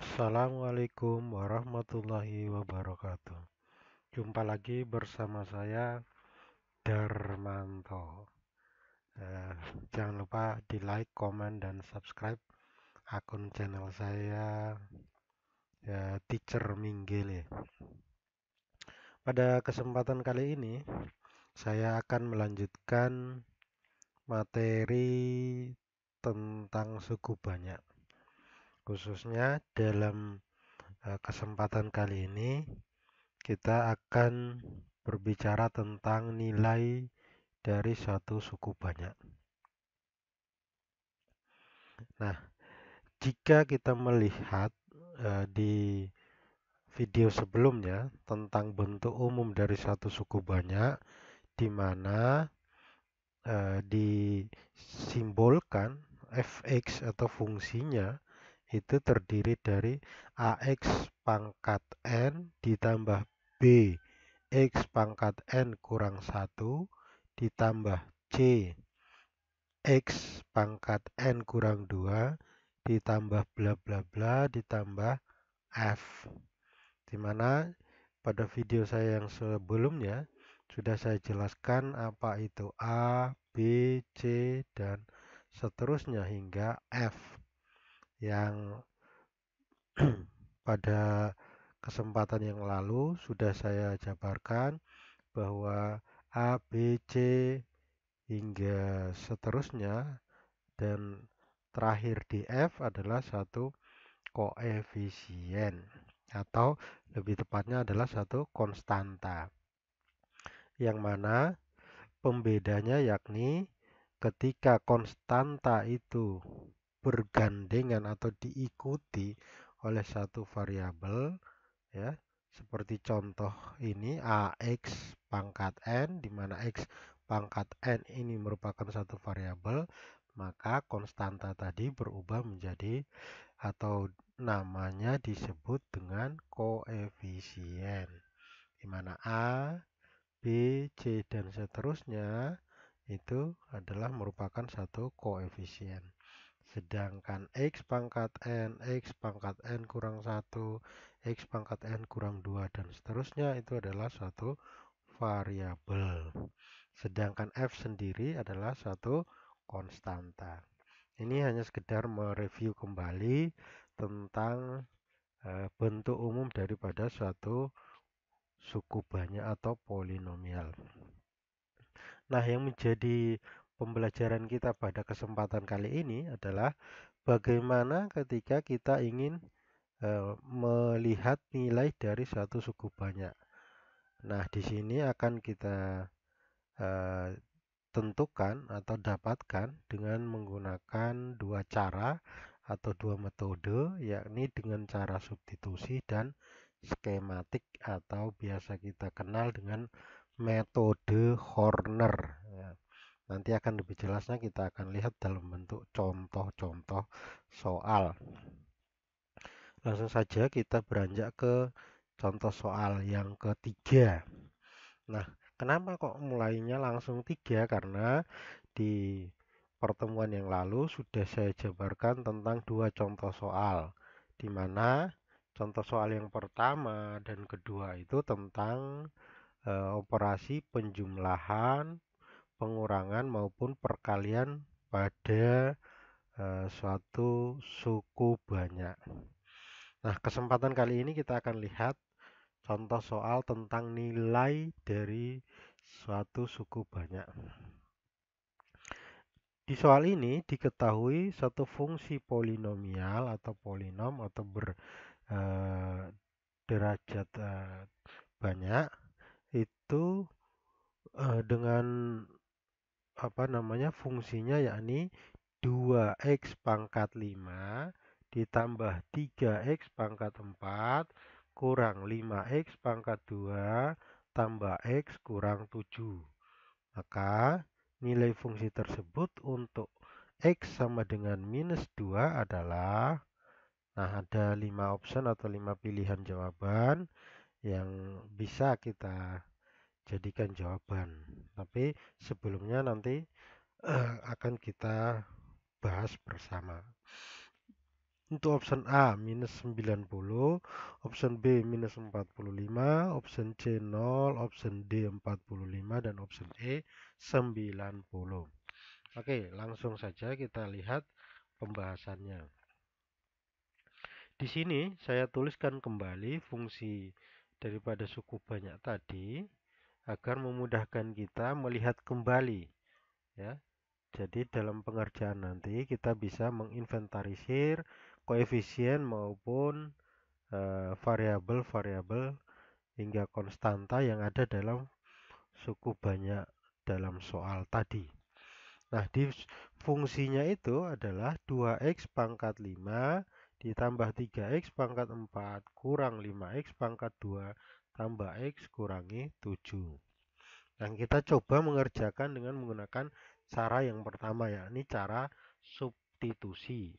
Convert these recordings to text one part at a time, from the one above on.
Assalamualaikum warahmatullahi wabarakatuh. Jumpa lagi bersama saya Darmanto. Eh, Jangan lupa di like, komen, dan subscribe akun channel saya Teacher Minggele. Pada kesempatan kali ini saya akan melanjutkan materi tentang suku banyak. Khususnya dalam kesempatan kali ini kita akan berbicara tentang nilai dari suatu suku banyak. Nah, jika kita melihat di video sebelumnya tentang bentuk umum dari suatu suku banyak, di mana disimbolkan fx atau fungsinya itu terdiri dari ax pangkat n ditambah b x pangkat n kurang 1 ditambah c x pangkat n kurang 2 ditambah bla bla bla ditambah f, dimana pada video saya yang sebelumnya sudah saya jelaskan apa itu A, B, C, dan seterusnya hingga F, yang pada kesempatan yang lalu sudah saya jabarkan bahwa A, B, C hingga seterusnya dan terakhir di F adalah satu koefisien atau lebih tepatnya adalah satu konstanta, yang mana pembedanya yakni ketika konstanta itu bergandengan atau diikuti oleh satu variabel, ya, seperti contoh ini ax pangkat n, di mana x pangkat n ini merupakan satu variabel, maka konstanta tadi berubah menjadi atau namanya disebut dengan koefisien, di mana a, b, c, dan seterusnya itu adalah merupakan satu koefisien. Sedangkan x pangkat n kurang 1, x pangkat n kurang 2, dan seterusnya itu adalah suatu variabel. Sedangkan f sendiri adalah suatu konstanta. Ini hanya sekedar mereview kembali tentang bentuk umum daripada suatu suku banyak atau polinomial. Nah, yang menjadi pembelajaran kita pada kesempatan kali ini adalah bagaimana ketika kita ingin melihat nilai dari suatu suku banyak. Nah, di sini akan kita eh, tentukan atau dapatkan dengan menggunakan dua cara atau dua metode, yakni dengan cara substitusi dan skematik atau biasa kita kenal dengan metode Horner. Ya, nanti akan lebih jelasnya kita akan lihat dalam bentuk contoh-contoh soal. Langsung saja kita beranjak ke contoh soal yang ketiga. Nah, kenapa kok mulainya langsung tiga? Karena di pertemuan yang lalu sudah saya jabarkan tentang dua contoh soal, di mana contoh soal yang pertama dan kedua itu tentang operasi penjumlahan, pengurangan maupun perkalian pada suatu suku banyak. Nah, kesempatan kali ini kita akan lihat contoh soal tentang nilai dari suatu suku banyak. Di soal ini diketahui satu fungsi polinomial atau polinom atau berderajat banyak itu dengan apa namanya fungsinya yakni 2x pangkat 5 ditambah 3x pangkat 4 kurang 5x pangkat 2 tambah x kurang 7. Maka nilai fungsi tersebut untuk x sama dengan minus 2 adalah, nah, ada 5 option atau 5 pilihan jawaban yang bisa kita jadikan jawaban. Tapi sebelumnya nanti akan kita bahas bersama. Untuk option A minus 90, option B minus 45, option C 0, option D 45, dan option E 90. Oke, langsung saja kita lihat pembahasannya. Di sini saya tuliskan kembali fungsi daripada suku banyak tadi agar memudahkan kita melihat kembali, ya. Jadi dalam pengerjaan nanti kita bisa menginventarisir koefisien maupun variabel-variabel hingga konstanta yang ada dalam suku banyak dalam soal tadi. Nah, di fungsinya itu adalah 2x pangkat 5 ditambah 3x pangkat 4 kurang 5x pangkat 2 tambah x kurangi 7. Dan kita coba mengerjakan dengan menggunakan cara yang pertama, yakni cara substitusi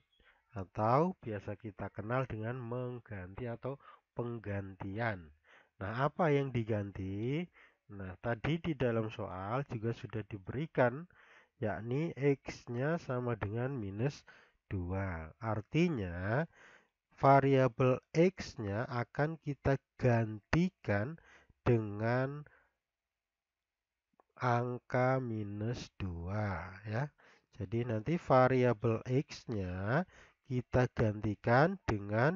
atau biasa kita kenal dengan mengganti atau penggantian. Nah, apa yang diganti? Nah, tadi di dalam soal juga sudah diberikan, yakni X-nya sama dengan minus 2. Artinya, variabel X-nya akan kita gantikan dengan angka minus 2, ya. Jadi nanti variabel X-nya kita gantikan dengan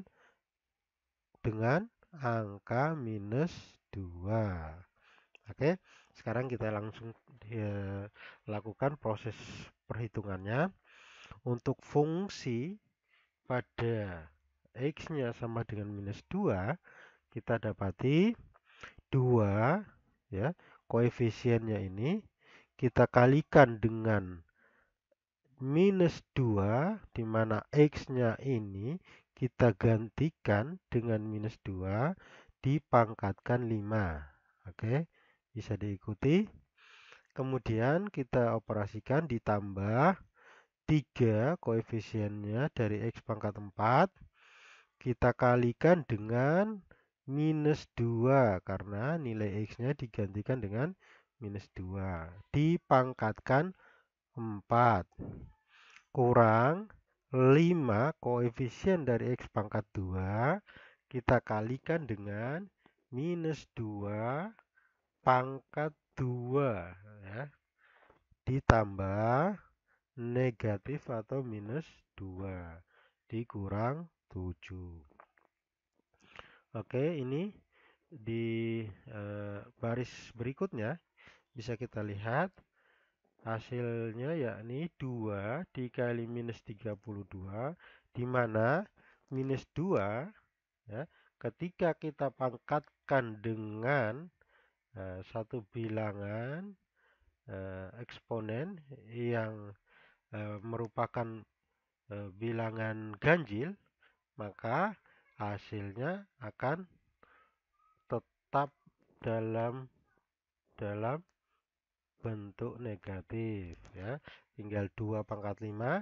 angka minus 2. Oke, sekarang kita langsung lakukan proses perhitungannya. Untuk fungsi pada X-nya sama dengan minus 2, kita dapati 2, ya, koefisiennya ini kita kalikan dengan minus 2, di mana X-nya ini kita gantikan dengan minus 2 dipangkatkan 5. Oke, bisa diikuti. Kemudian kita operasikan ditambah 3 koefisiennya dari X pangkat 4. Kita kalikan dengan minus 2 karena nilai X-nya digantikan dengan minus 2. Dipangkatkan 4 kurang 5 koefisien dari X pangkat 2 kita kalikan dengan minus 2 pangkat 2, ya, ditambah negatif atau minus 2 dikurang 7. Oke, ini di baris berikutnya bisa kita lihat hasilnya, yakni 2 dikali minus 32, di mana minus 2, ya, ketika kita pangkatkan dengan satu bilangan eksponen yang merupakan bilangan ganjil, maka hasilnya akan tetap dalam bentuk negatif, ya. Tinggal 2 pangkat 5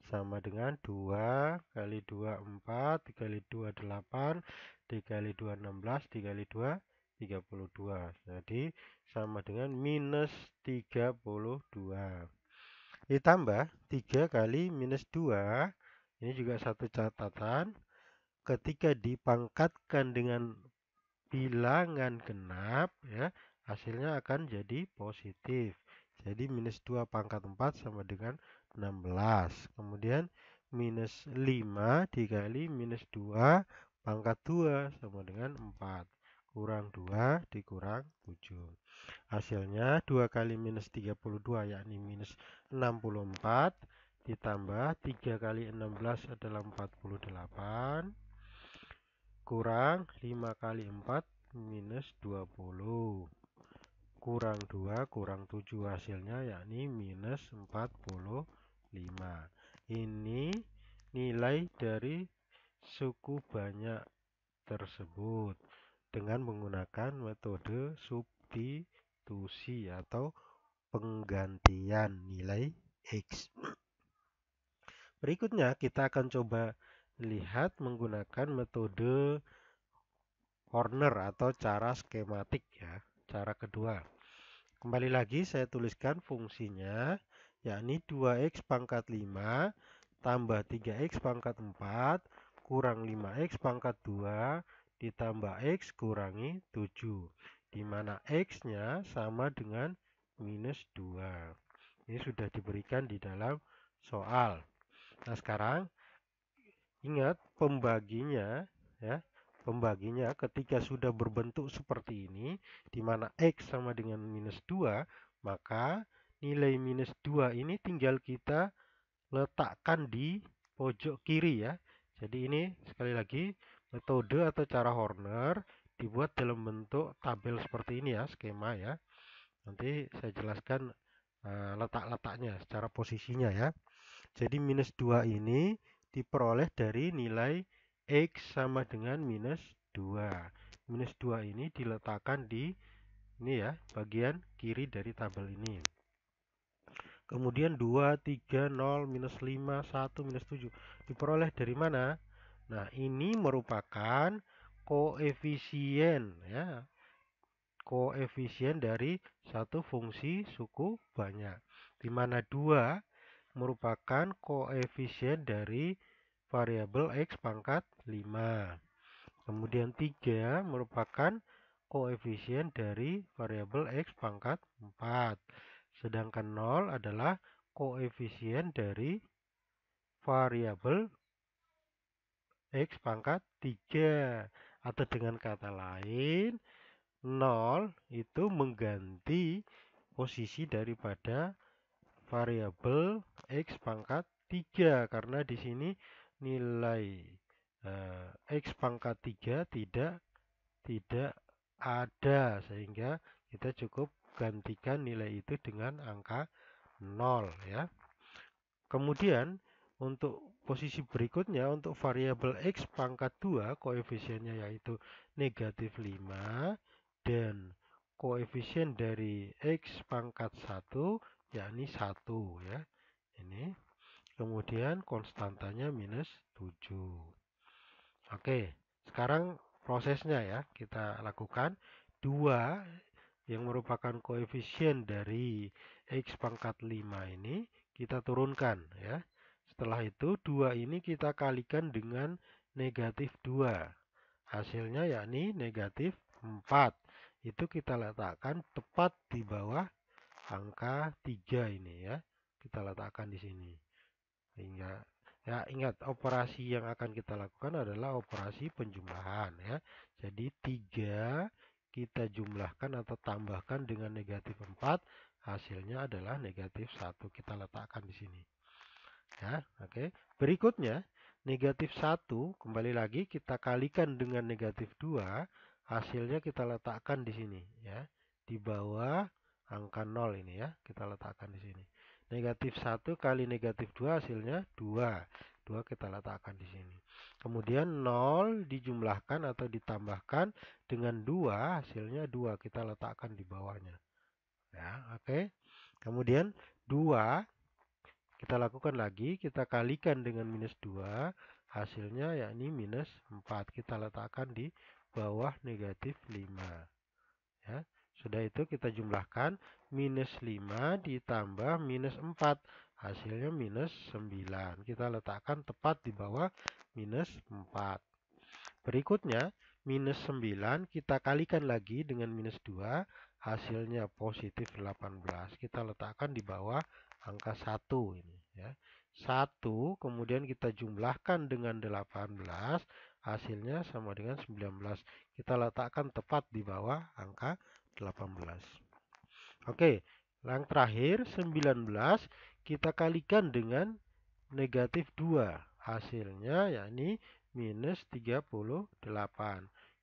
sama dengan 2 kali 2 4 dikali 2 8 dikali 2 16 dikali 2 32. Jadi sama dengan minus 32. Ditambah 3 kali minus 2. Ini juga satu catatan. Ketika dipangkatkan dengan bilangan genap, ya, hasilnya akan jadi positif. Jadi minus 2 pangkat 4 sama dengan 16. Kemudian minus 5 dikali minus 2 pangkat 2 sama dengan 4. Kurang 2 dikurang 7. Hasilnya 2 kali minus 32, yakni minus 64. Ditambah 3 kali 16 adalah 48. Kurang 5 kali 4 minus 20. Kurang 2 kurang 7, hasilnya yakni minus 45. Ini nilai dari suku banyak tersebut dengan menggunakan metode substitusi atau penggantian nilai X. Berikutnya kita akan coba lihat menggunakan metode Horner atau cara skematik, ya, cara kedua. Kembali lagi saya tuliskan fungsinya, yakni 2x pangkat 5 tambah 3x pangkat 4 kurang 5x pangkat 2 ditambah x kurangi 7, di mana x-nya sama dengan minus 2. Ini sudah diberikan di dalam soal. Nah, sekarang ingat pembaginya ya. Pembaginya ketika sudah berbentuk seperti ini, di mana x sama dengan minus 2, maka nilai minus 2 ini tinggal kita letakkan di pojok kiri ya. Jadi ini sekali lagi metode atau cara Horner dibuat dalam bentuk tabel seperti ini ya, skema ya. Nanti saya jelaskan letak-letaknya secara posisinya ya. Jadi minus 2 ini diperoleh dari nilai x sama dengan minus 2. Minus 2 ini diletakkan di ini ya, bagian kiri dari tabel ini. Kemudian 2, 3, 0, minus 5, 1, minus 7. Diperoleh dari mana? Nah, ini merupakan koefisien ya. Koefisien dari satu fungsi suku banyak. Di mana 2 merupakan koefisien dari variabel x pangkat 5. Kemudian 3 merupakan koefisien dari variabel x pangkat 4. Sedangkan 0 adalah koefisien dari variabel x pangkat 3. Atau dengan kata lain, 0 itu mengganti posisi daripada variabel x pangkat 3. Karena di sini nilai x pangkat 3 tidak ada, sehingga kita cukup gantikan nilai itu dengan angka 0 ya. Kemudian untuk posisi berikutnya, untuk variabel x pangkat 2 koefisiennya yaitu negatif 5 dan koefisien dari x pangkat 1 yakni 1 ya. Ini kemudian konstantanya minus 7. Oke, sekarang prosesnya ya kita lakukan. 2 yang merupakan koefisien dari x pangkat 5 ini kita turunkan ya. Setelah itu 2 ini kita kalikan dengan negatif 2. Hasilnya yakni negatif 4. Itu kita letakkan tepat di bawah angka 3 ini ya. Kita letakkan di sini. Sehingga ya ingat, operasi yang akan kita lakukan adalah operasi penjumlahan ya. Jadi 3 kita jumlahkan atau tambahkan dengan negatif 4, hasilnya adalah negatif 1. Kita letakkan di sini. Ya, oke. Berikutnya, negatif 1 kembali lagi kita kalikan dengan negatif 2, hasilnya kita letakkan di sini ya. Di bawah angka 0 ini ya, kita letakkan di sini. Negatif 1 kali negatif 2 hasilnya 2. 2 kita letakkan di sini. Kemudian 0 dijumlahkan atau ditambahkan dengan 2, hasilnya 2. Kita letakkan di bawahnya. Ya, oke. Kemudian 2 kita lakukan lagi, kita kalikan dengan minus 2, hasilnya yakni minus 4. Kita letakkan di bawah negatif 5. Ya. Sudah itu kita jumlahkan minus 5 ditambah minus 4. Hasilnya minus 9. Kita letakkan tepat di bawah minus 4. Berikutnya minus 9 kita kalikan lagi dengan minus 2. Hasilnya positif 18. Kita letakkan di bawah angka 1 ini ya. 1 kemudian kita jumlahkan dengan 18. Hasilnya sama dengan 19. Kita letakkan tepat di bawah angka 18. Oke, yang terakhir 19 kita kalikan dengan negatif 2. Hasilnya yakni minus 38.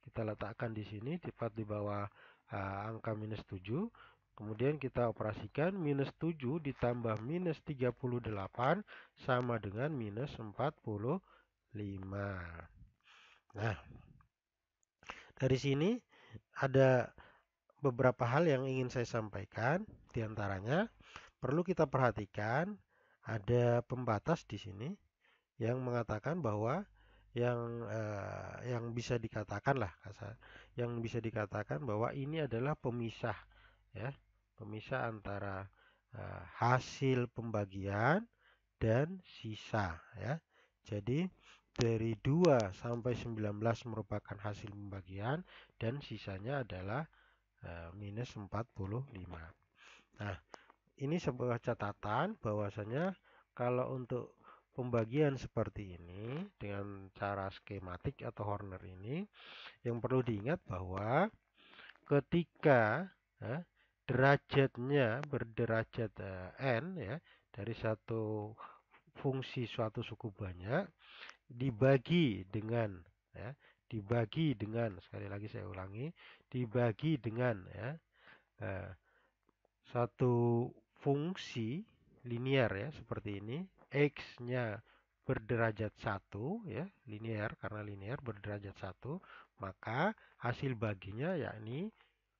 Kita letakkan di sini tepat di bawah angka minus 7. Kemudian kita operasikan minus 7 ditambah minus 38 sama dengan minus 45. Nah, dari sini ada beberapa hal yang ingin saya sampaikan. Di antaranya perlu kita perhatikan ada pembatas di sini yang mengatakan bahwa yang bisa dikatakan lah yang bisa dikatakan bahwa ini adalah pemisah ya, pemisah antara hasil pembagian dan sisa ya. Jadi dari 2 sampai 19 merupakan hasil pembagian dan sisanya adalah minus 45. Nah, ini sebuah catatan bahwasanya kalau untuk pembagian seperti ini dengan cara skematik atau Horner ini, yang perlu diingat bahwa ketika derajatnya berderajat n ya dari satu fungsi suatu suku banyak dibagi dengan ya dibagi dengan sekali lagi saya ulangi dibagi dengan eh, satu fungsi linear ya seperti ini x-nya berderajat 1 ya linear karena linear berderajat 1 maka hasil baginya yakni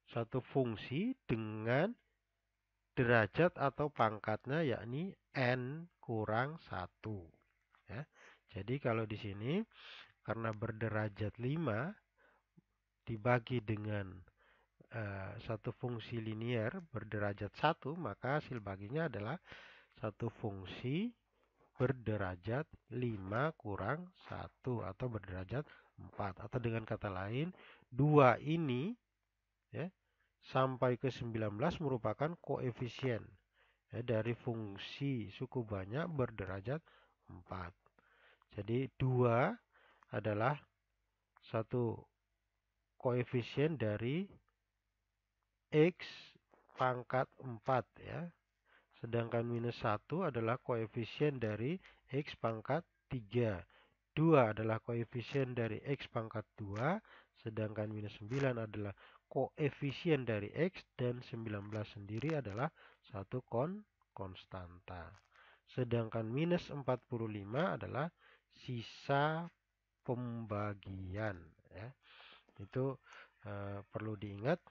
satu fungsi dengan derajat atau pangkatnya yakni n kurang 1 ya. Jadi kalau di sini karena berderajat 5 dibagi dengan satu fungsi linear berderajat 1 maka hasil baginya adalah satu fungsi berderajat 5 kurang 1 atau berderajat 4 atau dengan kata lain 2 ini ya sampai ke 19 merupakan koefisien ya, dari fungsi suku banyak berderajat 4. Jadi 2 adalah satu koefisien dari x pangkat 4 ya. Sedangkan minus 1 adalah koefisien dari x pangkat 3. 2 adalah koefisien dari x pangkat 2. Sedangkan minus 9 adalah koefisien dari x. Dan 19 sendiri adalah satu konstanta. Sedangkan minus 45 adalah sisa pembagian. Ya. Itu perlu diingat.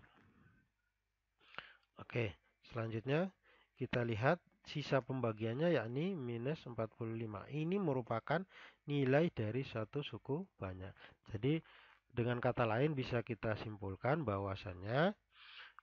Oke, selanjutnya kita lihat sisa pembagiannya yakni minus 45. Ini merupakan nilai dari satu suku banyak. Jadi dengan kata lain bisa kita simpulkan bahwasannya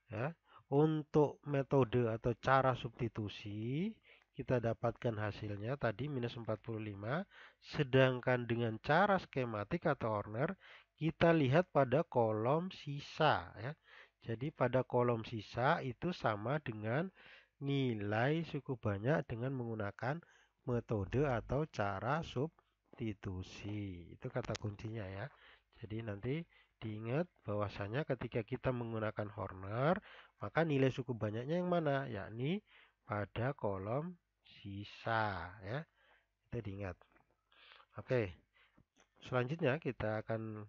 ya, untuk metode atau cara substitusi kita dapatkan hasilnya tadi minus 45. Sedangkan dengan cara skematik atau Horner kita lihat pada kolom sisa ya. Jadi pada kolom sisa itu sama dengan nilai suku banyak dengan menggunakan metode atau cara substitusi. Itu kata kuncinya ya. Jadi nanti diingat bahwasanya ketika kita menggunakan Horner, maka nilai suku banyaknya yang mana? Yakni pada kolom sisa ya. Itu diingat. Oke, selanjutnya kita akan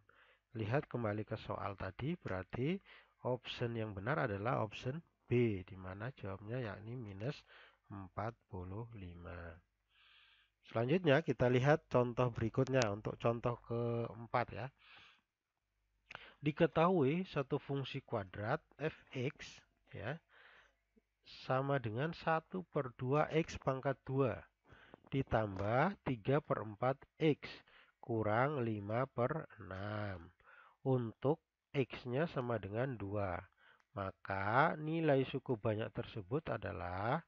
lihat kembali ke soal tadi, berarti option yang benar adalah option B, di mana jawabnya yakni minus 45. Selanjutnya kita lihat contoh berikutnya untuk contoh keempat ya. Diketahui satu fungsi kuadrat fx ya sama dengan 1/2 x pangkat 2 ditambah 3/4 x kurang 5/6 untuk x-nya sama dengan 2. Maka nilai suku banyak tersebut adalah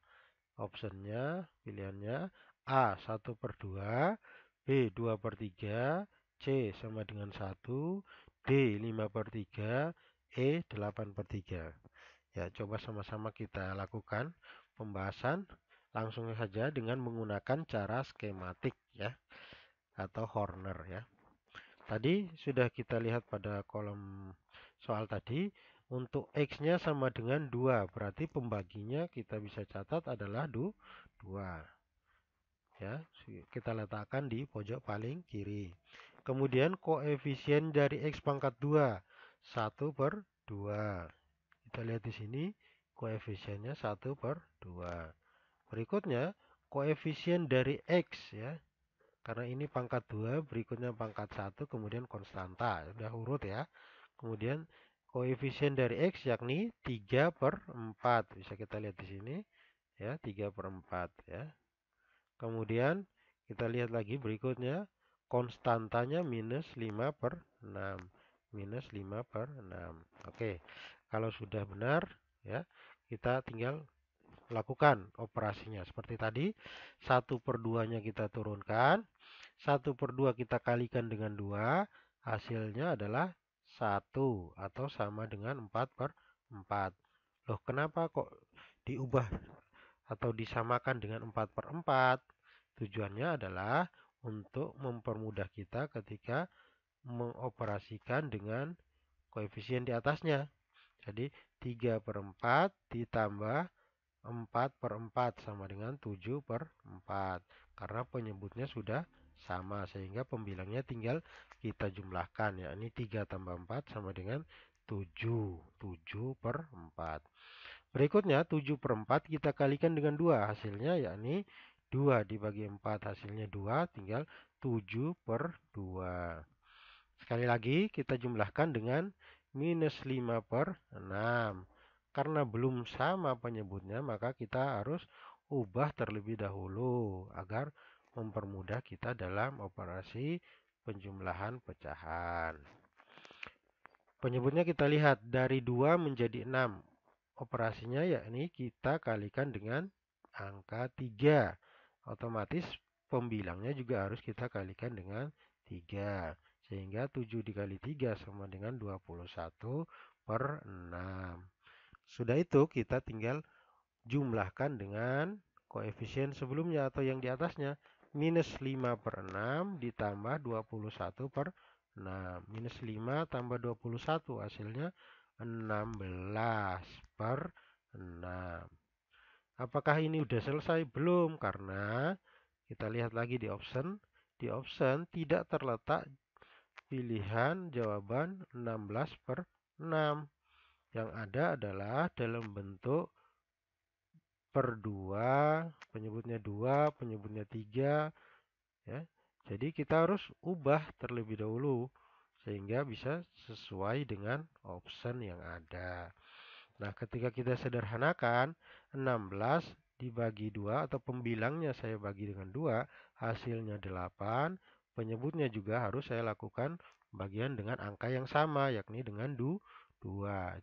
optionnya, pilihannya A 1/2, B 2/3, C sama dengan 1, D 5/3, E 8/3. Ya, coba sama-sama kita lakukan pembahasan langsung saja dengan menggunakan cara skematik ya atau Horner ya. Tadi sudah kita lihat pada kolom soal tadi untuk x-nya sama dengan 2, berarti pembaginya kita bisa catat adalah 2. Ya, kita letakkan di pojok paling kiri. Kemudian koefisien dari x pangkat 2 1/2. Kita lihat di sini koefisiennya 1/2. Berikutnya koefisien dari x ya. Karena ini pangkat 2, berikutnya pangkat 1, kemudian konstanta. Sudah urut ya. Kemudian koefisien dari x yakni 3/4. Bisa kita lihat di sini ya, 3/4 ya. Kemudian kita lihat lagi berikutnya konstantanya minus 5/6. Minus 5/6. Oke, kalau sudah benar ya, kita tinggal lakukan operasinya. Seperti tadi, 1/2-nya kita turunkan. 1/2 kita kalikan dengan 2, hasilnya adalah 1 atau sama dengan 4/4. Loh, kenapa kok diubah atau disamakan dengan 4/4? Tujuannya adalah untuk mempermudah kita ketika mengoperasikan dengan koefisien di atasnya. Jadi 3/4 ditambah 4/4 sama dengan 7/4. Karena penyebutnya sudah sama sehingga pembilangnya tinggal kita jumlahkan, yakni 3 tambah 4 sama dengan 7. 7/4. Berikutnya 7/4 kita kalikan dengan 2, hasilnya yakni 2 dibagi 4, hasilnya 2, tinggal 7/2. Sekali lagi kita jumlahkan dengan minus 5/6. Karena belum sama penyebutnya, maka kita harus ubah terlebih dahulu agar mempermudah kita dalam operasi penjumlahan pecahan. Penyebutnya kita lihat dari 2 menjadi 6. Operasinya yakni kita kalikan dengan angka 3. Otomatis pembilangnya juga harus kita kalikan dengan 3. Sehingga 7 dikali 3 sama dengan 21/6. Sudah itu kita tinggal jumlahkan dengan koefisien sebelumnya atau yang di atasnya. Minus 5/6 ditambah 21/6. Minus 5 tambah 21 hasilnya 16/6. Apakah ini sudah selesai? Belum, karena kita lihat lagi di option. Di option tidak terletak pilihan jawaban 16/6. Yang ada adalah dalam bentuk per 2, penyebutnya 2, penyebutnya 3, ya. Jadi kita harus ubah terlebih dahulu sehingga bisa sesuai dengan option yang ada. Nah, ketika kita sederhanakan 16 dibagi 2 atau pembilangnya saya bagi dengan 2, hasilnya 8. Penyebutnya juga harus saya lakukan bagian dengan angka yang sama, yakni dengan 2.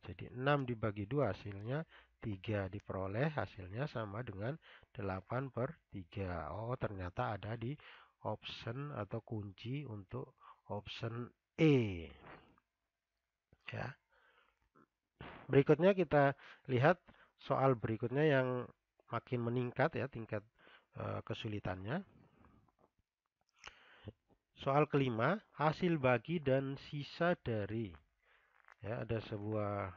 Jadi 6 dibagi 2 hasilnya 3, diperoleh hasilnya sama dengan 8/3. Oh, ternyata ada di option atau kunci untuk option E. Ya. Berikutnya kita lihat soal berikutnya yang makin meningkat ya tingkat kesulitannya. Soal kelima, hasil bagi dan sisa dari. Ya, ada sebuah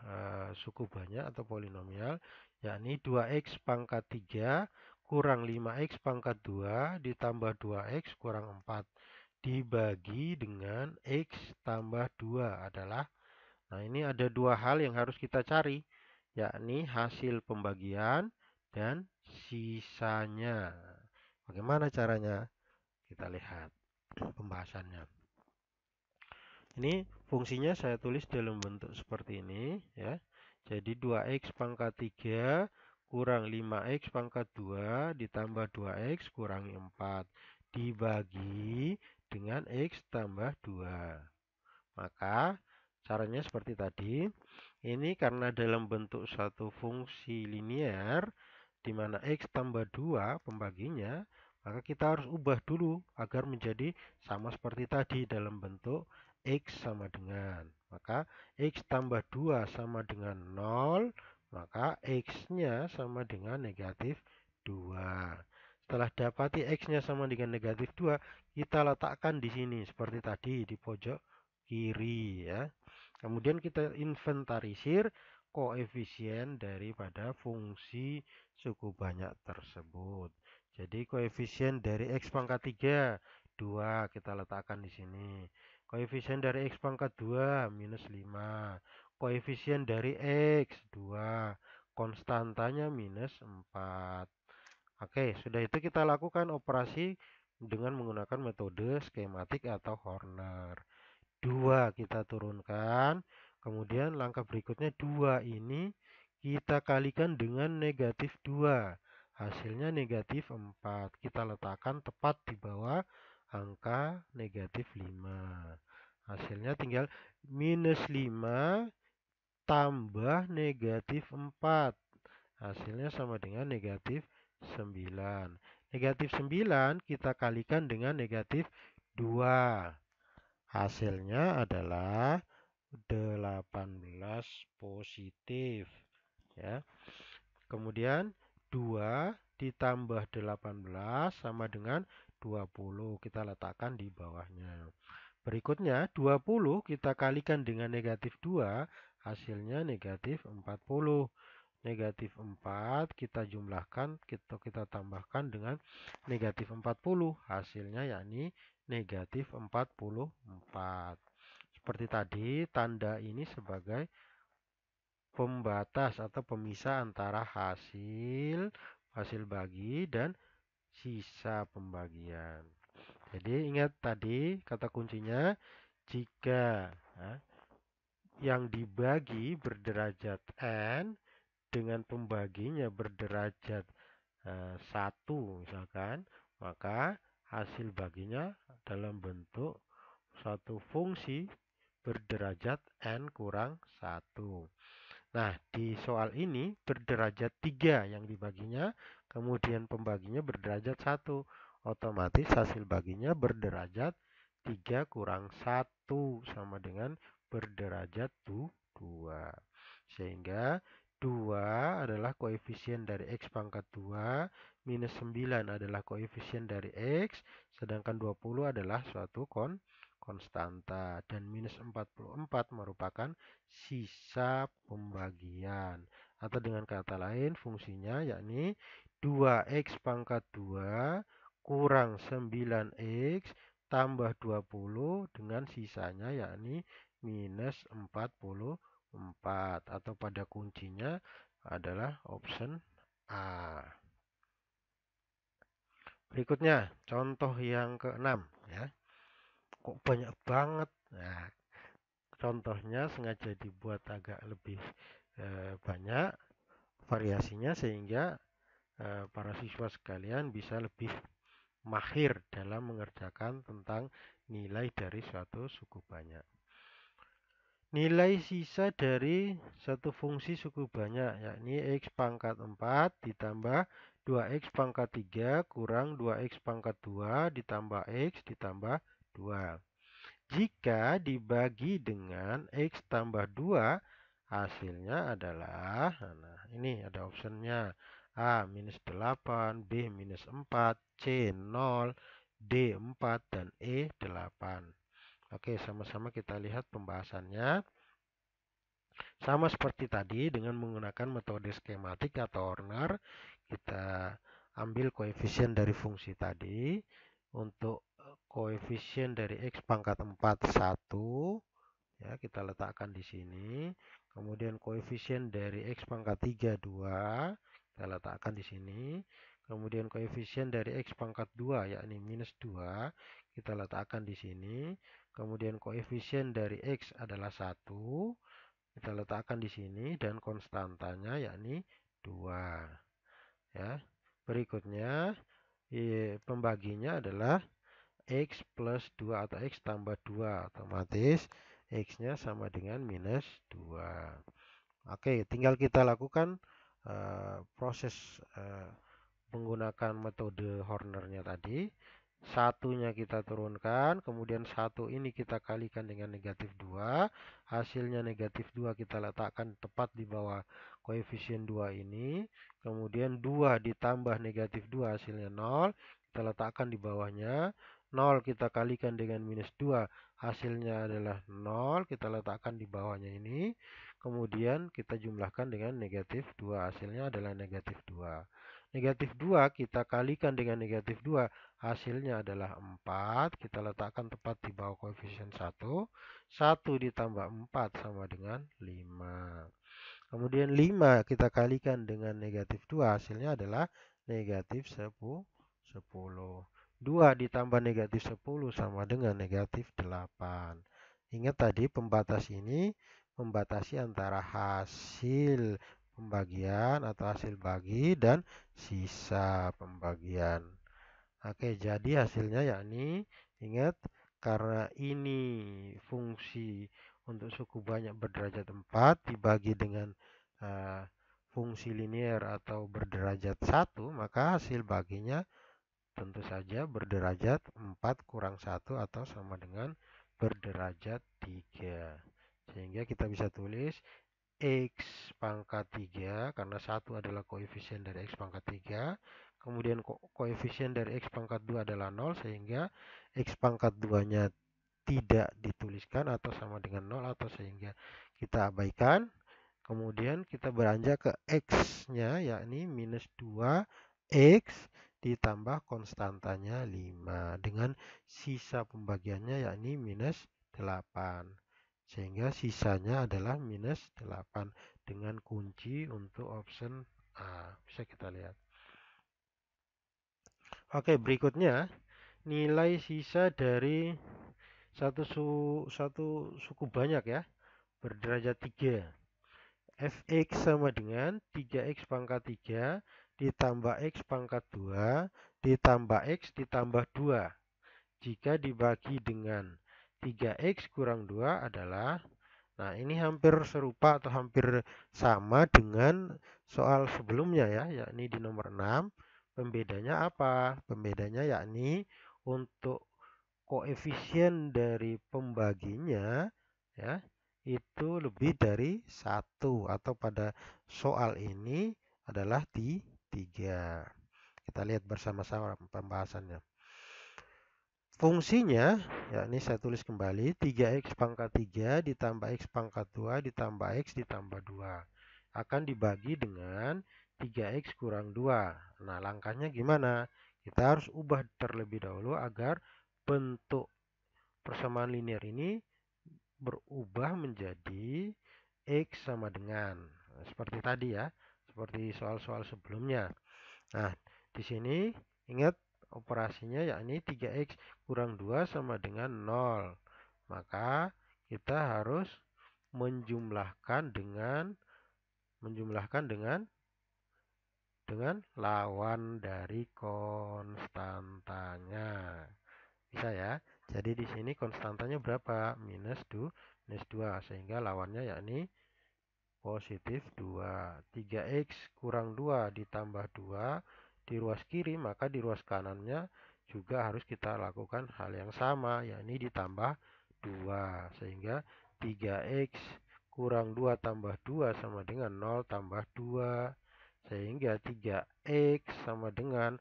suku banyak atau polinomial, yakni 2x pangkat 3 kurang 5x pangkat 2 ditambah 2x kurang 4 dibagi dengan x tambah 2 adalah. Nah, ini ada dua hal yang harus kita cari, yakni hasil pembagian dan sisanya. Bagaimana caranya? Kita lihat pembahasannya. Ini fungsinya saya tulis dalam bentuk seperti ini ya. Jadi 2x pangkat 3 kurang 5x pangkat 2 ditambah 2x kurang 4 dibagi dengan x tambah 2. Maka caranya seperti tadi. Ini karena dalam bentuk satu fungsi linear di mana x tambah 2 pembaginya, maka kita harus ubah dulu agar menjadi sama seperti tadi dalam bentuk x sama dengan. Maka x tambah 2 sama dengan 0, maka x-nya sama dengan negatif 2. Setelah dapati x-nya sama dengan negatif 2, kita letakkan di sini seperti tadi di pojok kiri ya. Kemudian kita inventarisir koefisien daripada fungsi suku banyak tersebut. Jadi koefisien dari x pangkat 3, 2 kita letakkan di sini. Koefisien dari x pangkat 2, minus 5. Koefisien dari x, 2. Konstantanya minus 4. Oke, sudah itu kita lakukan operasi dengan menggunakan metode skematik atau Horner. 2 kita turunkan. Kemudian langkah berikutnya 2 ini kita kalikan dengan negatif 2. Hasilnya negatif 4. Kita letakkan tepat di bawah angka negatif 5. Hasilnya tinggal minus 5 tambah negatif 4. Hasilnya sama dengan negatif 9. Negatif 9 kita kalikan dengan negatif 2. Hasilnya adalah 18 positif. Ya. Kemudian 2 ditambah 18 sama dengan 20. Kita letakkan di bawahnya. Berikutnya 20 kita kalikan dengan negatif 2, hasilnya negatif 40. Negatif 4 kita jumlahkan, kita tambahkan dengan negatif 40. Hasilnya yakni negatif 44. Seperti tadi, tanda ini sebagai pembatas atau pemisah antara hasil bagi dan sisa pembagian. Jadi ingat tadi kata kuncinya, jika yang dibagi berderajat n dengan pembaginya berderajat 1 misalkan, maka hasil baginya dalam bentuk suatu fungsi berderajat n kurang 1. Nah, di soal ini berderajat 3 yang dibaginya, kemudian pembaginya berderajat 1. Otomatis hasil baginya berderajat 3 kurang 1 sama dengan berderajat 2. Sehingga 2 adalah koefisien dari X pangkat 2, minus 9 adalah koefisien dari X, sedangkan 20 adalah suatu konstanta, dan minus 44 merupakan sisa pembagian. Atau dengan kata lain fungsinya yakni 2X pangkat 2 kurang 9X tambah 20 dengan sisanya yakni minus 44, atau pada kuncinya adalah option A. Berikutnya contoh yang ke-6 ya. Kok banyak banget. Nah, contohnya sengaja dibuat agak lebih banyak variasinya sehingga para siswa sekalian bisa lebih mahir dalam mengerjakan tentang nilai dari suatu suku banyak. Nilai sisa dari satu fungsi suku banyak yakni X pangkat 4 ditambah 2X pangkat 3 kurang 2X pangkat 2 ditambah X ditambah 2. Jika dibagi dengan X tambah 2, hasilnya adalah, nah ini ada optionnya, A minus 8, B minus 4, C 0, D 4, dan E 8. Oke, sama-sama kita lihat pembahasannya. Sama seperti tadi dengan menggunakan metode skematik atau Horner, kita ambil koefisien dari fungsi tadi. Untuk koefisien dari X pangkat 4 1, ya, kita letakkan di sini. Kemudian koefisien dari X pangkat 3 2, kita letakkan di sini. Kemudian koefisien dari X pangkat 2 yakni minus 2, kita letakkan di sini. Kemudian koefisien dari X adalah 1, kita letakkan di sini, dan konstantanya yakni 2. Ya. Berikutnya pembaginya adalah X plus 2 atau X tambah 2, otomatis X-nya sama dengan minus 2. Oke, tinggal kita lakukan proses menggunakan metode Hornernya tadi. Satunya kita turunkan, kemudian satu ini kita kalikan dengan negatif 2. Hasilnya negatif 2 kita letakkan tepat di bawah koefisien 2 ini. Kemudian 2 ditambah negatif 2 hasilnya 0. Kita letakkan di bawahnya. 0 kita kalikan dengan minus 2. Hasilnya adalah 0. Kita letakkan di bawahnya ini. Kemudian kita jumlahkan dengan negatif 2. Hasilnya adalah negatif 2. Negatif 2 kita kalikan dengan negatif 2. Hasilnya adalah 4. Kita letakkan tepat di bawah koefisien 1. 1 ditambah 4 sama dengan 5. Kemudian 5 kita kalikan dengan negatif 2. Hasilnya adalah negatif 10. 2 ditambah negatif 10 sama dengan negatif 8. Ingat tadi pembatas ini membatasi antara hasil pembagian atau hasil bagi dan sisa pembagian. Oke, jadi hasilnya yakni, ingat, karena ini fungsi untuk suku banyak berderajat 4 dibagi dengan fungsi linear atau berderajat 1, maka hasil baginya tentu saja berderajat 4 kurang 1 atau sama dengan berderajat 3. Sehingga kita bisa tulis X pangkat 3, karena 1 adalah koefisien dari X pangkat 3. Kemudian koefisien dari X pangkat 2 adalah 0, sehingga X pangkat 2-nya tidak dituliskan atau sama dengan 0, atau sehingga kita abaikan. Kemudian kita beranjak ke X-nya, yakni minus 2X ditambah konstantanya 5. Dengan sisa pembagiannya yakni minus 8. Sehingga sisanya adalah minus 8 dengan kunci untuk option A. Bisa kita lihat. Oke, berikutnya nilai sisa dari satu suku banyak ya, berderajat 3. Fx sama dengan 3x pangkat 3 ditambah x pangkat 2 ditambah x ditambah 2. Jika dibagi dengan 3x kurang 2 adalah, nah ini hampir serupa atau hampir sama dengan soal sebelumnya ya, yakni di nomor 6. Pembedanya apa? Pembedanya yakni untuk koefisien dari pembaginya ya itu lebih dari 1, atau pada soal ini adalah di 3. Kita lihat bersama-sama pembahasannya. Fungsinya, yakni saya tulis kembali, 3x pangkat 3 ditambah x pangkat 2 ditambah x ditambah 2. Akan dibagi dengan 3x kurang 2. Nah, langkahnya gimana? Kita harus ubah terlebih dahulu agar bentuk persamaan linear ini berubah menjadi X sama dengan. Nah, seperti tadi ya, seperti soal-soal sebelumnya. Nah, di sini ingat operasinya yakni 3x kurang 2 sama dengan 0. Maka kita harus menjumlahkan dengan lawan dari konstantanya. Bisa ya. Jadi di sini konstantanya berapa? Minus 2, sehingga lawannya yakni positif 2. 3x kurang 2 ditambah 2 di ruas kiri, maka di ruas kanannya juga harus kita lakukan hal yang sama, yakni ditambah 2. Sehingga 3x kurang 2 tambah 2 sama dengan 0 tambah 2. Sehingga 3x sama dengan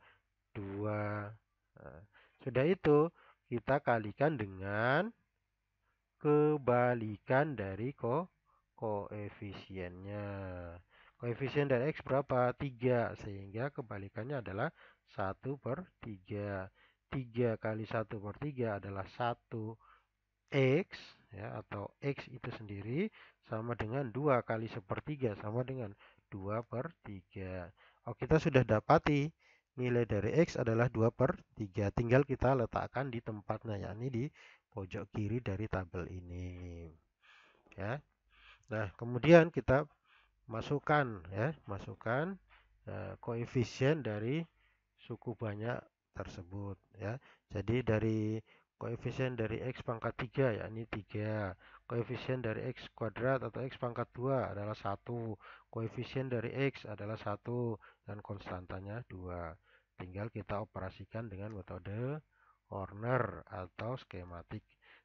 2. Nah, sudah itu kita kalikan dengan kebalikan dari koefisiennya. Koefisien dari X berapa? 3. Sehingga kebalikannya adalah 1/3. 3 kali 1/3 adalah 1X, ya, atau X itu sendiri sama dengan 2 kali 1/3 sama dengan 2/3. Oh, kita sudah dapati nilai dari X adalah 2/3. Tinggal kita letakkan di tempatnya, yakni di pojok kiri dari tabel ini. Ya. Nah, kemudian kita masukkan koefisien dari suku banyak tersebut ya. Jadi dari koefisien dari x pangkat 3 yakni 3, koefisien dari x kuadrat atau x pangkat 2 adalah 1, koefisien dari x adalah 1, dan konstantanya 2. Tinggal kita operasikan dengan metode Horner atau skematik.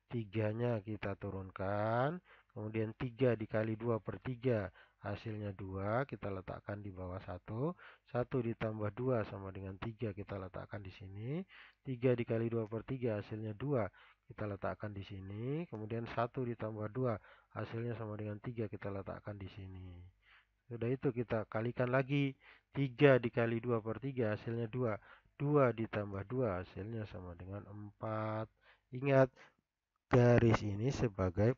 3-nya kita turunkan, kemudian 3 dikali 2/3 hasilnya 2, kita letakkan di bawah 1. 1 ditambah 2 sama dengan 3, kita letakkan di sini. 3 dikali 2/3 hasilnya 2, kita letakkan di sini. Kemudian 1 ditambah 2 hasilnya sama dengan 3, kita letakkan di sini. Sudah itu kita kalikan lagi. 3 dikali 2/3 hasilnya 2. 2 ditambah 2 hasilnya sama dengan 4. Ingat, garis ini sebagai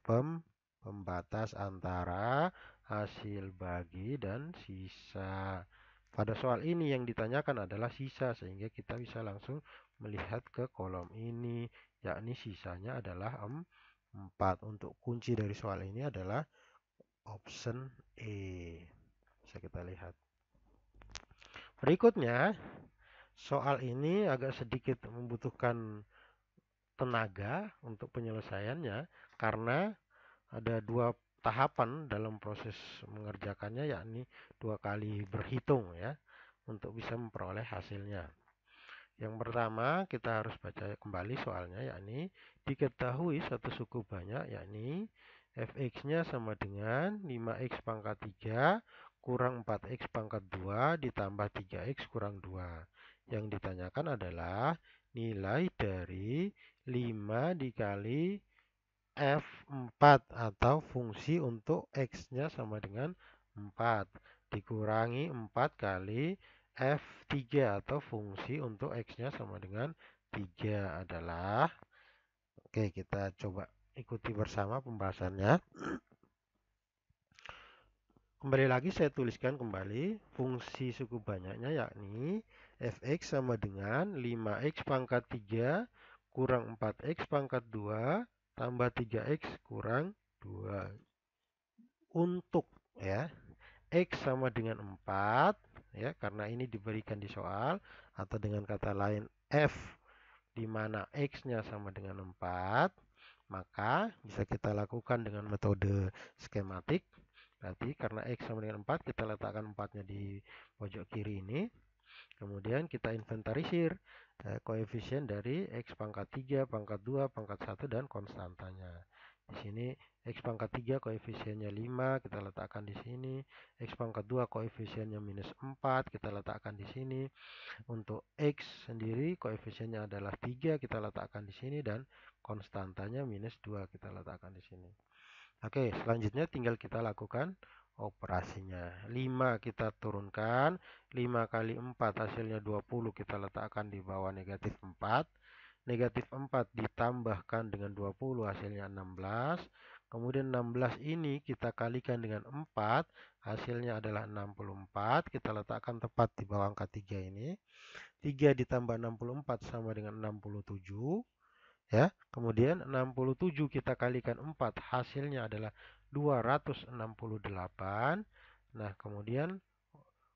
pembatas antara hasil bagi dan sisa. Pada soal ini yang ditanyakan adalah sisa, sehingga kita bisa langsung melihat ke kolom ini, yakni sisanya adalah 4. Untuk kunci dari soal ini adalah option E. Bisa kita lihat. Berikutnya, soal ini agak sedikit membutuhkan tenaga untuk penyelesaiannya karena ada 2 tahapan dalam proses mengerjakannya, yakni 2 kali berhitung ya untuk bisa memperoleh hasilnya. Yang pertama kita harus baca kembali soalnya, yakni diketahui satu suku banyak, yakni fx-nya sama dengan 5x pangkat 3 kurang 4x pangkat 2 ditambah 3x kurang 2. Yang ditanyakan adalah nilai dari 5 dikali f4 atau fungsi untuk x-nya sama dengan 4 dikurangi 4 kali f3 atau fungsi untuk x-nya sama dengan 3 adalah, oke, kita coba ikuti bersama pembahasannya. Kembali lagi saya tuliskan kembali fungsi suku banyaknya, yakni fx sama dengan 5x pangkat 3 kurang 4x pangkat 2 tambah 3x kurang 2. Untuk ya x sama dengan 4 ya, karena ini diberikan di soal, atau dengan kata lain f di mana x-nya sama dengan 4, maka bisa kita lakukan dengan metode skematik. Berarti karena x sama dengan 4, kita letakkan 4-nya di pojok kiri ini. Kemudian kita inventarisir koefisien dari x pangkat 3, pangkat 2, pangkat 1, dan konstantanya. Di sini x pangkat 3 koefisiennya 5, kita letakkan di sini. X pangkat 2 koefisiennya minus 4, kita letakkan di sini. Untuk x sendiri koefisiennya adalah 3, kita letakkan di sini, dan konstantanya minus 2, kita letakkan di sini. Oke, selanjutnya tinggal kita lakukan operasinya. 5 kita turunkan, 5 kali 4 hasilnya 20, kita letakkan di bawah negatif 4. Negatif 4 ditambahkan dengan 20 hasilnya 16. Kemudian 16 ini kita kalikan dengan 4, hasilnya adalah 64. Kita letakkan tepat di bawah angka 3 ini. 3 ditambah 64 sama dengan 67. Ya, kemudian 67 kita kalikan 4, hasilnya adalah 268. Nah, kemudian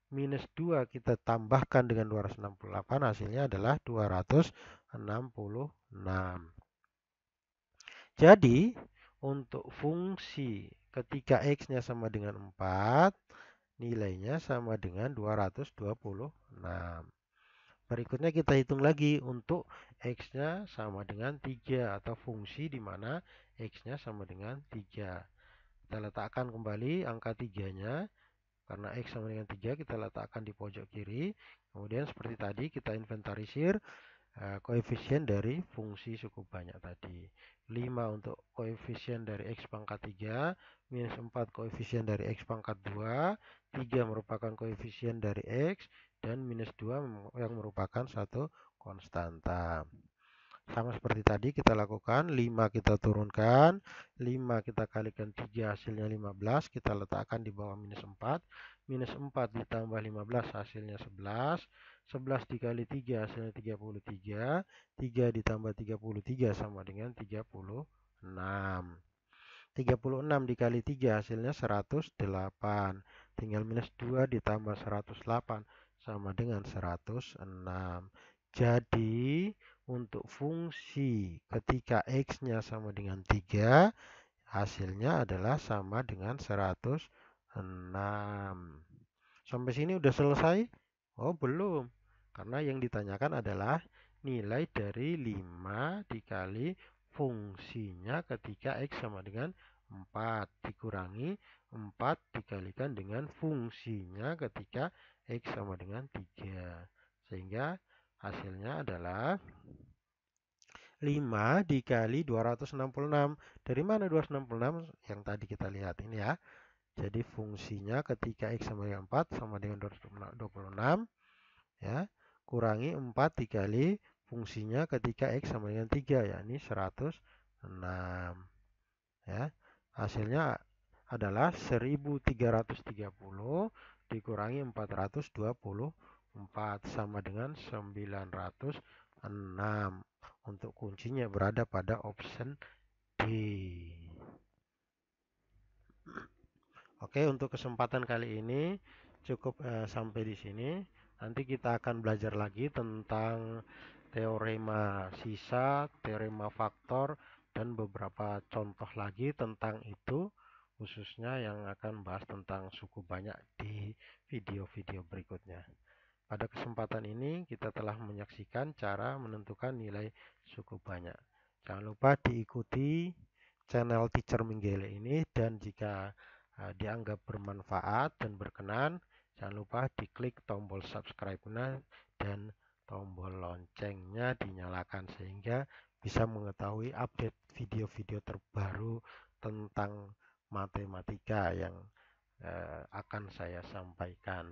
minus 2 kita tambahkan dengan 268, hasilnya adalah 266. Jadi, untuk fungsi ketika x-nya sama dengan 4, nilainya sama dengan 226. Berikutnya kita hitung lagi untuk x-nya sama dengan 3 atau fungsi di mana x-nya sama dengan 3. Kita letakkan kembali angka 3-nya. Karena x sama dengan 3, kita letakkan di pojok kiri. Kemudian seperti tadi kita inventarisir koefisien dari fungsi suku banyak tadi. 5 untuk koefisien dari x pangkat 3, minus 4 koefisien dari x pangkat 2, 3 merupakan koefisien dari x, dan minus 2 yang merupakan satu konstanta. Sama seperti tadi kita lakukan, 5 kita turunkan, 5 kita kalikan 3 hasilnya 15, kita letakkan di bawah minus 4. Minus 4 ditambah 15 hasilnya 11. 11 dikali 3 hasilnya 33. 3 ditambah 33 sama dengan 36. 36 dikali 3 hasilnya 108. Tinggal minus 2 ditambah 108 sama dengan 106. Jadi untuk fungsi ketika x-nya sama dengan 3, hasilnya adalah sama dengan 106. Sampai sini udah selesai? Oh, belum. Karena yang ditanyakan adalah nilai dari 5 dikali fungsinya ketika x sama dengan 4 dikurangi 4 dikalikan dengan fungsinya ketika x sama dengan 3. Sehingga hasilnya adalah 5 dikali 266. Dari mana 266? Yang tadi kita lihat ini ya. Jadi fungsinya ketika x sama dengan 4 sama dengan 226 ya. Kurangi 4 dikali fungsinya ketika x sama dengan 3, yakni 106 ya. Hasilnya adalah 1330 dikurangi 424 sama dengan 906. Untuk kuncinya berada pada option D. Oke, untuk kesempatan kali ini cukup sampai di sini. Nanti kita akan belajar lagi tentang teorema sisa, teorema faktor, dan beberapa contoh lagi tentang itu, khususnya yang akan bahas tentang suku banyak di video-video berikutnya. Pada kesempatan ini kita telah menyaksikan cara menentukan nilai cukup banyak. Jangan lupa diikuti channel Teacher Minggele ini, dan jika dianggap bermanfaat dan berkenan, jangan lupa diklik tombol subscribe-nya dan tombol loncengnya dinyalakan sehingga bisa mengetahui update video-video terbaru tentang matematika yang akan saya sampaikan.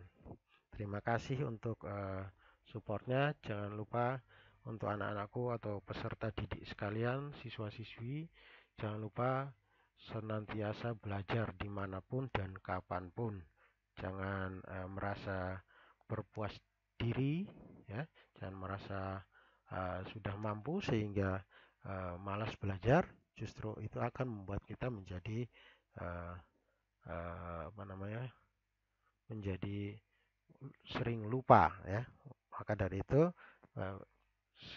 Terima kasih untuk supportnya. Jangan lupa untuk anak-anakku atau peserta didik sekalian, siswa-siswi, jangan lupa senantiasa belajar dimanapun dan kapanpun. Jangan merasa berpuas diri, ya. Jangan merasa sudah mampu sehingga malas belajar. Justru itu akan membuat kita menjadi uh, apa namanya, menjadi sering lupa, ya. Maka dari itu eh,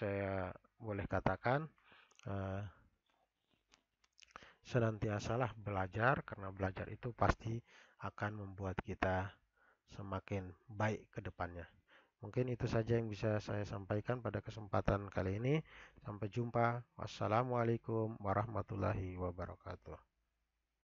saya boleh katakan eh, senantiasalah belajar, karena belajar itu pasti akan membuat kita semakin baik ke depannya. Mungkin itu saja yang bisa saya sampaikan pada kesempatan kali ini. Sampai jumpa. Wassalamualaikum warahmatullahi wabarakatuh.